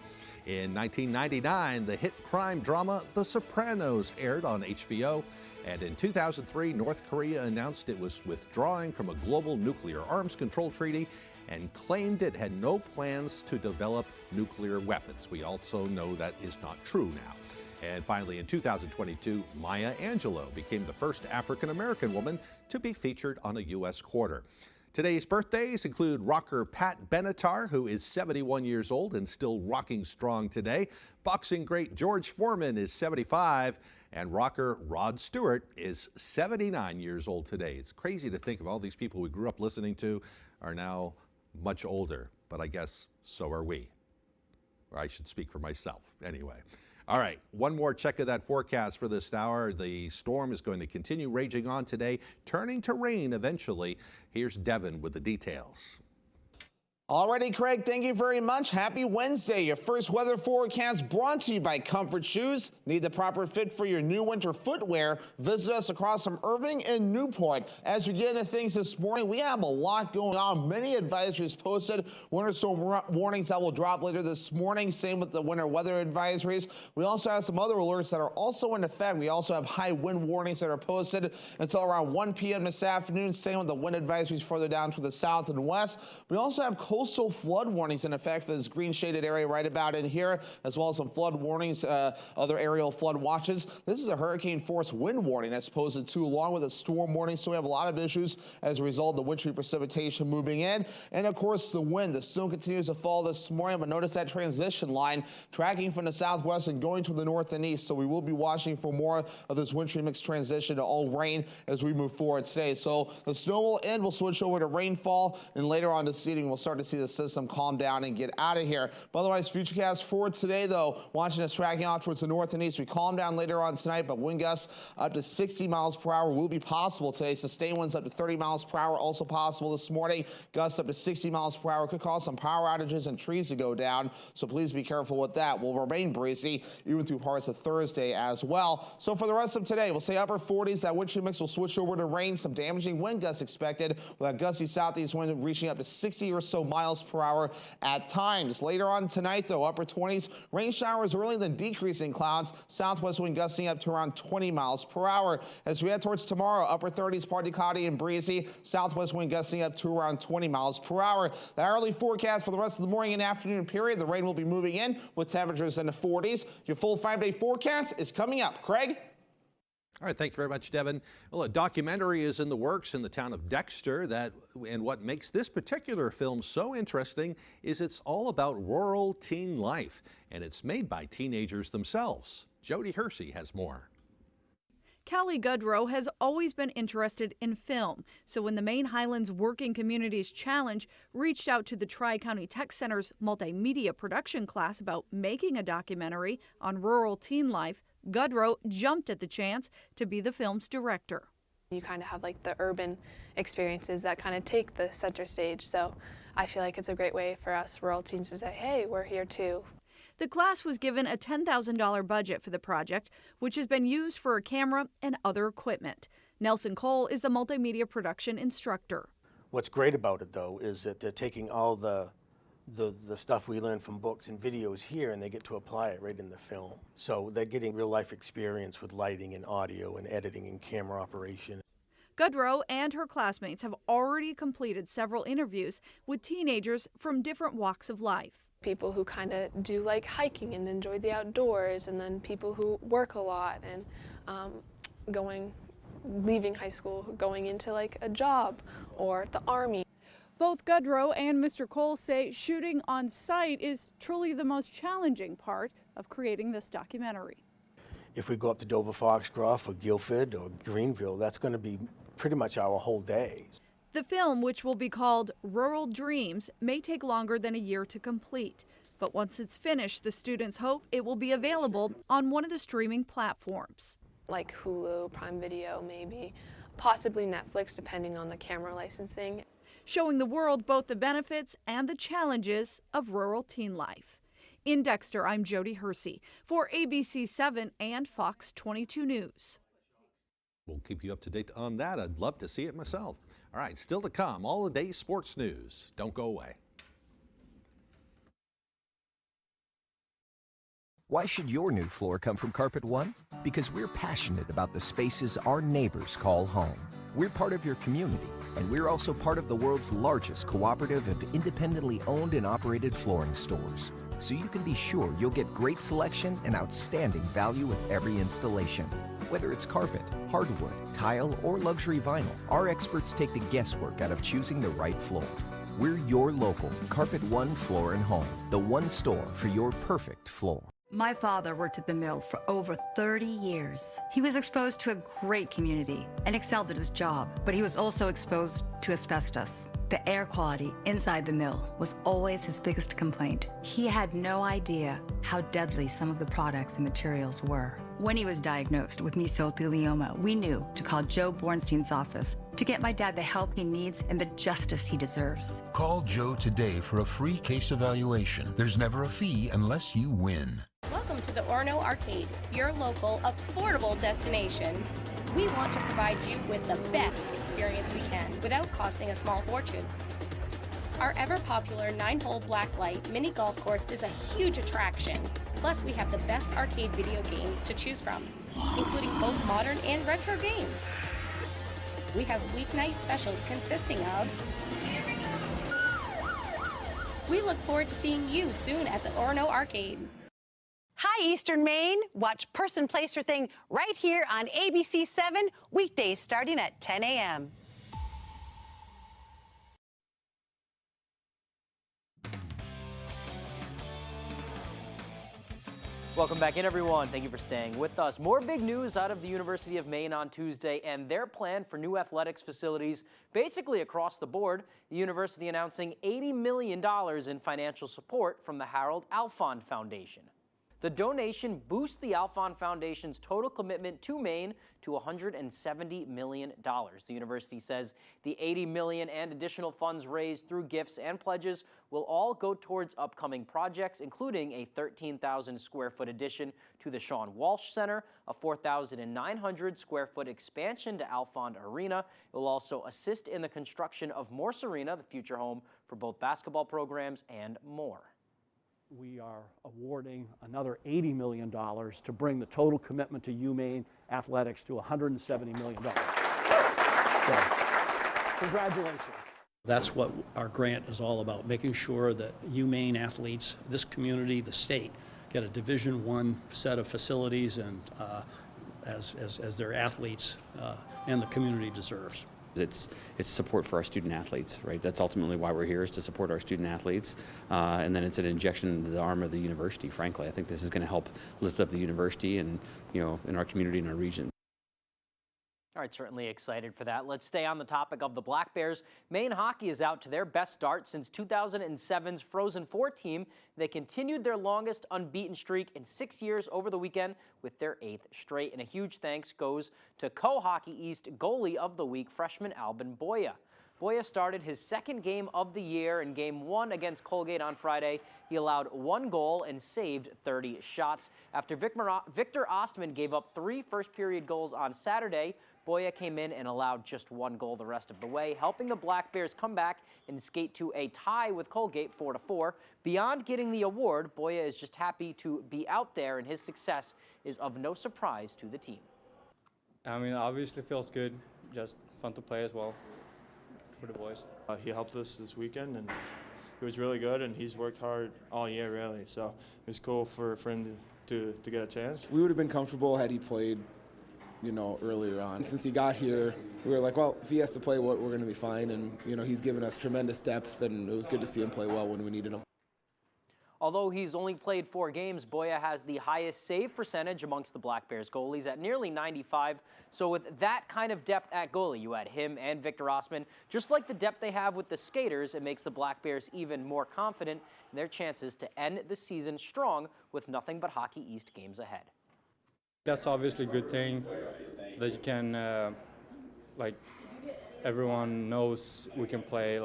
In 1999, the hit crime drama The Sopranos aired on HBO. And in 2003, North Korea announced it was withdrawing from a global nuclear arms control treaty. and claimed it had no plans to develop nuclear weapons. We also know that is not true now. And finally, in 2022, Maya Angelou became the first African-American woman to be featured on a U.S. quarter. Today's birthdays include rocker Pat Benatar, who is 71 years old and still rocking strong today. Boxing great George Foreman is 75, and rocker Rod Stewart is 79 years old today. It's crazy to think of all these people we grew up listening to are now much older, but I guess so are we. Or I should speak for myself anyway. All right, one more check of that forecast for this hour. The storm is going to continue raging on today, turning to rain eventually. Here's Devin with the details. Alrighty, Craig, thank you very much. Happy Wednesday. Your first weather forecast brought to you by Comfort Shoes. Need the proper fit for your new winter footwear? Visit us across from Irving and Newport. As we get into things this morning, we have a lot going on. Many advisories posted. Winter storm warnings that will drop later this morning. Same with the winter weather advisories. We also have some other alerts that are also in effect. We also have high wind warnings that are posted until around 1 p.m. this afternoon. Same with the wind advisories further down to the south and west. We also have coastal flood warnings in effect for this green shaded area right about in here, as well as some flood warnings, other aerial flood watches. This is a hurricane force wind warning that's posted too, along with a storm warning. So we have a lot of issues as a result of the wintry precipitation moving in. And of course, the wind. The snow continues to fall this morning, but notice that transition line tracking from the southwest and going to the north and east. So we will be watching for more of this wintry mixed transition to all rain as we move forward today. So the snow will end. We'll switch over to rainfall, and later on this evening, we'll start to see the system calm down and get out of here. But otherwise, futurecast for today, though, watching us tracking out towards the north and east. We calm down later on tonight, but wind gusts up to 60 miles per hour will be possible today. Sustained winds up to 30 miles per hour also possible this morning. Gusts up to 60 miles per hour could cause some power outages and trees to go down, so please be careful with that. Will remain breezy even through parts of Thursday as well. So for the rest of today, we'll say upper 40s. That wintry mix will switch over to rain. Some damaging wind gusts expected, with that gusty southeast wind reaching up to 60 or so miles per hour at times. Later on tonight, though, upper 20s, rain showers early, then decreasing clouds. Southwest wind gusting up to around 20 miles per hour. As we head towards tomorrow, upper 30s, partly cloudy and breezy. Southwest wind gusting up to around 20 miles per hour. The hourly forecast for the rest of the morning and afternoon period, the rain will be moving in with temperatures in the 40s. Your full 5-day forecast is coming up. Craig? All right, thank you very much, Devin. Well, a documentary is in the works in the town of Dexter and what makes this particular film so interesting is it's all about rural teen life, and it's made by teenagers themselves. Jody Hersey has more. Callie Goodrow has always been interested in film, so when the Maine Highlands Working Communities Challenge reached out to the Tri-County Tech Center's multimedia production class about making a documentary on rural teen life, Goodrow jumped at the chance to be the film's director. You kind of have like the urban experiences that kind of take the center stage, so I feel like it's a great way for us rural teens to say, hey, we're here too. The class was given a $10,000 budget for the project, which has been used for a camera and other equipment. Nelson Cole is the multimedia production instructor. What's great about it, though, is that they're taking all the stuff we learn from books and videos here, and they get to apply it right in the film. So they're getting real life experience with lighting and audio and editing and camera operation. Goodrow and her classmates have already completed several interviews with teenagers from different walks of life. People who kind of do like hiking and enjoy the outdoors, and then people who work a lot and leaving high school, going into like a job or the Army. Both Goodrow and Mr. Cole say shooting on site is truly the most challenging part of creating this documentary. If we go up to Dover Foxcroft or Guilford or Greenville, that's going to be pretty much our whole day. The film, which will be called Rural Dreams, may take longer than a year to complete. But once it's finished, the students hope it will be available on one of the streaming platforms. Like Hulu, Prime Video, maybe, possibly Netflix, depending on the camera licensing. Showing the world both the benefits and the challenges of rural teen life. In Dexter, I'm Jody Hersey for ABC 7 and Fox 22 News. We'll keep you up to date on that. I'd love to see it myself. All right, still to come, all the day's sports news. Don't go away. Why should your new floor come from Carpet One? Because we're passionate about the spaces our neighbors call home. We're part of your community, and we're also part of the world's largest cooperative of independently owned and operated flooring stores. So you can be sure you'll get great selection and outstanding value with every installation. Whether it's carpet, hardwood, tile, or luxury vinyl, our experts take the guesswork out of choosing the right floor. We're your local Carpet One Floor and Home, the one store for your perfect floor. My father worked at the mill for over 30 years. He was exposed to a great community and excelled at his job, but he was also exposed to asbestos. The air quality inside the mill was always his biggest complaint. He had no idea how deadly some of the products and materials were. When he was diagnosed with mesothelioma, we knew to call Joe Bornstein's office to get my dad the help he needs and the justice he deserves. Call Joe today for a free case evaluation. There's never a fee unless you win. Welcome to the Orono Arcade, your local, affordable destination. We want to provide you with the best experience we can without costing a small fortune. Our ever-popular 9-hole blacklight mini golf course is a huge attraction. Plus, we have the best arcade video games to choose from, including both modern and retro games. We have weeknight specials consisting of... We look forward to seeing you soon at the Orono Arcade. Hi, Eastern Maine. Watch Person, Place, or Thing right here on ABC 7, weekdays starting at 10 a.m. Welcome back in, everyone. Thank you for staying with us. More big news out of the University of Maine on Tuesday and their plan for new athletics facilities basically across the board. The university announcing $80 million in financial support from the Harold Alfond Foundation. The donation boosts the Alfond Foundation's total commitment to Maine to $170 million. The university says the $80 million and additional funds raised through gifts and pledges will all go towards upcoming projects, including a 13,000 square foot addition to the Sean Walsh Center, a 4,900 square foot expansion to Alfond Arena. It will also assist in the construction of Morse Arena, the future home for both basketball programs, and more. We are awarding another $80 million to bring the total commitment to UMaine athletics to $170 million. So, congratulations. That's what our grant is all about, making sure that UMaine athletes, this community, the state, get a Division I set of facilities and as their athletes and the community deserves. It's support for our student athletes, right? That's ultimately why we're here, is to support our student athletes. And then it's an injection into the arm of the university, frankly. I think this is going to help lift up the university and, in our community and our region. All right, certainly excited for that. Let's stay on the topic of the Black Bears. Maine hockey is out to their best start since 2007's Frozen Four team. They continued their longest unbeaten streak in 6 years over the weekend with their 8th straight. And a huge thanks goes to Co-Hockey East goalie of the week, freshman Albin Boya. Boya started his second game of the year in Game 1 against Colgate on Friday. He allowed 1 goal and saved 30 shots. After Victor Ostman gave up 3 first-period goals on Saturday, Boya came in and allowed just 1 goal the rest of the way, helping the Black Bears come back and skate to a tie with Colgate 4-4. Beyond getting the award, Boya is just happy to be out there, and his success is of no surprise to the team. I mean, obviously feels good, just fun to play as well for the boys. He helped us this weekend, and he was really good, and he's worked hard all year, really. So it was cool for him to get a chance. We would have been comfortable had he played, earlier on. Since he got here, we were like, well, if he has to play, we're going to be fine. And, he's given us tremendous depth, and it was good to see him play well when we needed him. Although he's only played 4 games, Boya has the highest save percentage amongst the Black Bears goalies at nearly 95. So with that kind of depth at goalie, you add him and Victor Ostman, just like the depth they have with the skaters, it makes the Black Bears even more confident in their chances to end the season strong with nothing but Hockey East games ahead. That's obviously a good thing that you can, everyone knows we can play,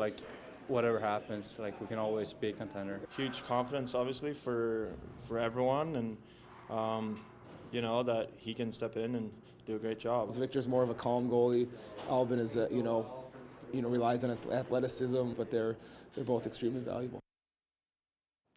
whatever happens, we can always be a contender. Huge confidence, obviously, for everyone, and that he can step in and do a great job. Victor's more of a calm goalie. Albin is, relies on his athleticism, but they're both extremely valuable.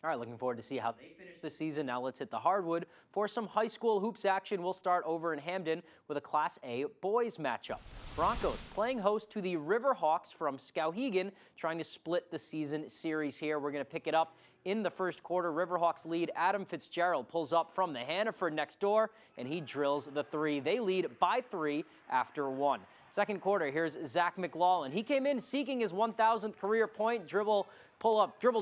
All right, looking forward to see how they finish skip the season. Now let's hit the hardwood for some high school hoops action. We'll start over in Hamden with a Class A boys matchup. Broncos playing host to the Riverhawks from Skowhegan, trying to split the season series here. We're going to pick it up in the first quarter. Riverhawks lead. Adam Fitzgerald pulls up from the Hannaford next door, and he drills the three. They lead by 3 after 1. Second quarter, here's Zach McLaughlin. He came in seeking his 1,000th career point. Dribble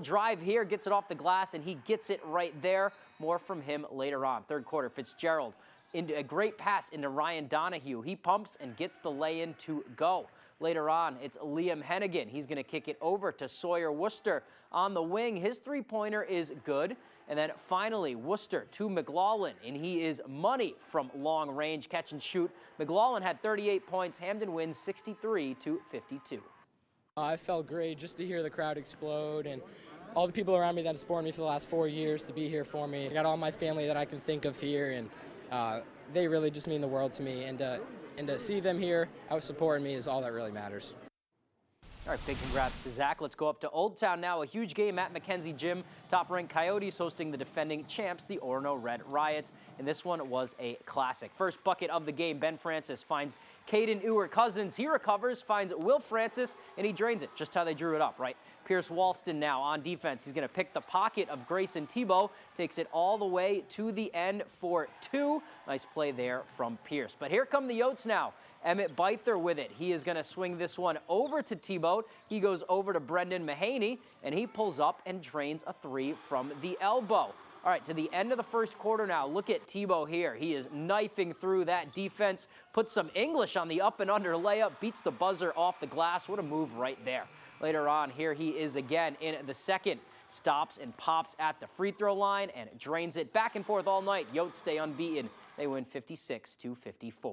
drive here, gets it off the glass, and he gets it right there. More from him later on. Third quarter, Fitzgerald into a great pass into Ryan Donahue. He pumps and gets the lay-in to go. Later on, it's Liam Hennigan. He's going to kick it over to Sawyer Worcester on the wing. His three-pointer is good. And then finally, Worcester to McLaughlin, and he is money from long range, catch and shoot. McLaughlin had 38 points. Hamden wins 63-52. I felt great just to hear the crowd explode and all the people around me that have supported me for the last 4 years to be here for me. I got all my family that I can think of here, and they really just mean the world to me. And to see them here out supporting me is all that really matters. All right, big congrats to Zach. Let's go up to Old Town now. A huge game at McKenzie Gym. Top-ranked Coyotes hosting the defending champs, the Orono Red Riots. And this one was a classic. First bucket of the game, Ben Francis finds Caden Ewert-Cousins. He recovers, finds Will Francis, and he drains it. Just how they drew it up, right? Pierce Walston now on defense. He's going to pick the pocket of Grayson Tebow. Takes it all the way to the end for 2. Nice play there from Pierce. But here come the Yotes now. Emmett Byther with it. He is going to swing this one over to Tebow. He goes over to Brendan Mahaney, and he pulls up and drains a 3 from the elbow. All right, to the end of the first quarter now. Look at Tebow here. He is knifing through that defense, puts some English on the up and under layup, beats the buzzer off the glass. What a move right there. Later on, here he is again in the second. Stops and pops at the free throw line and drains it back and forth all night. Yotes stay unbeaten. They win 56-54.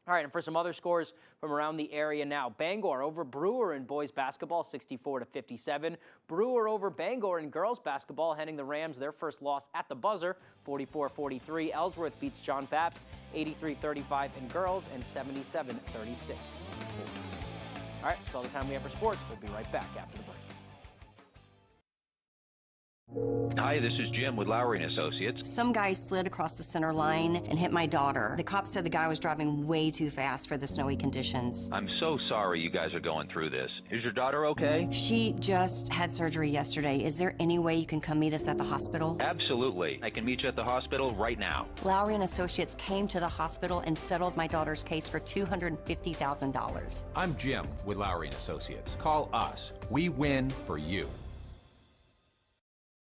All right, and for some other scores from around the area now. Bangor over Brewer in boys basketball, 64-57. Brewer over Bangor in girls basketball, handing the Rams their first loss at the buzzer, 44-43. Ellsworth beats John Bapps, 83-35 in girls and 77-36 in boys. All right, that's all the time we have for sports. We'll be right back after the break. Hi, this is Jim with Lowry & Associates. Some guy slid across the center line and hit my daughter. The cops said the guy was driving way too fast for the snowy conditions. I'm so sorry you guys are going through this. Is your daughter okay? She just had surgery yesterday. Is there any way you can come meet us at the hospital? Absolutely. I can meet you at the hospital right now. Lowry & Associates came to the hospital and settled my daughter's case for $250,000. I'm Jim with Lowry & Associates. Call us. We win for you.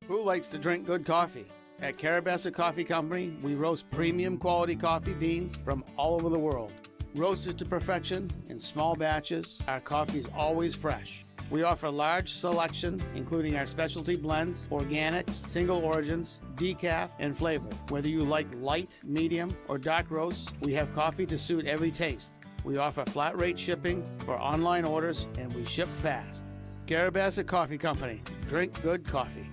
Who likes to drink good coffee? At Carabassa Coffee Company, we roast premium quality coffee beans from all over the world. Roasted to perfection in small batches, our coffee is always fresh. We offer a large selection, including our specialty blends, organics, single origins, decaf, and flavor. Whether you like light, medium, or dark roasts, we have coffee to suit every taste. We offer flat rate shipping for online orders, and we ship fast. Carabassa Coffee Company. Drink good coffee.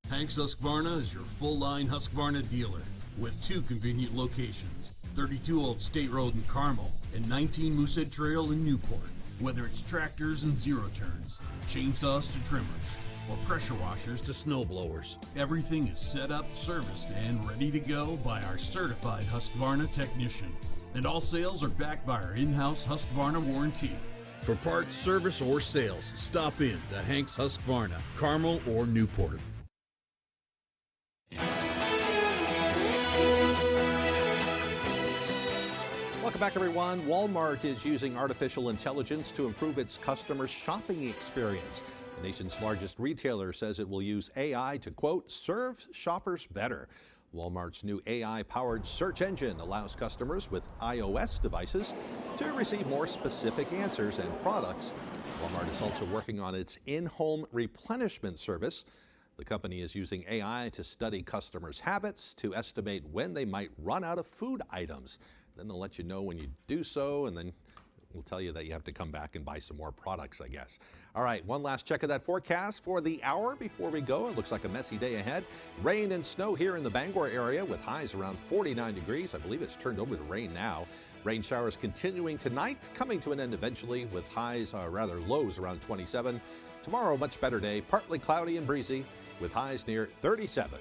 Hanks Husqvarna is your full-line Husqvarna dealer with 2 convenient locations, 32 Old State Road in Carmel and 19 Moosehead Trail in Newport. Whether it's tractors and zero-turns, chainsaws to trimmers, or pressure washers to snowblowers, everything is set up, serviced, and ready to go by our certified Husqvarna technician. And all sales are backed by our in-house Husqvarna warranty. For parts, service, or sales, stop in to Hanks Husqvarna, Carmel or Newport. Welcome back, everyone. Walmart is using artificial intelligence to improve its customer shopping experience. The nation's largest retailer says it will use AI to, quote, serve shoppers better. Walmart's new AI-powered search engine allows customers with iOS devices to receive more specific answers and products. Walmart is also working on its in-home replenishment service. The company is using AI to study customers' habits to estimate when they might run out of food items. Then they'll let you know when you do so, and then we'll tell you that you have to come back and buy some more products, I guess. All right, one last check of that forecast for the hour before we go. It looks like a messy day ahead. Rain and snow here in the Bangor area with highs around 49 degrees. I believe it's turned over to rain now. Rain showers continuing tonight, coming to an end eventually with highs, lows around 27. Tomorrow, much better day, partly cloudy and breezy with highs near 37.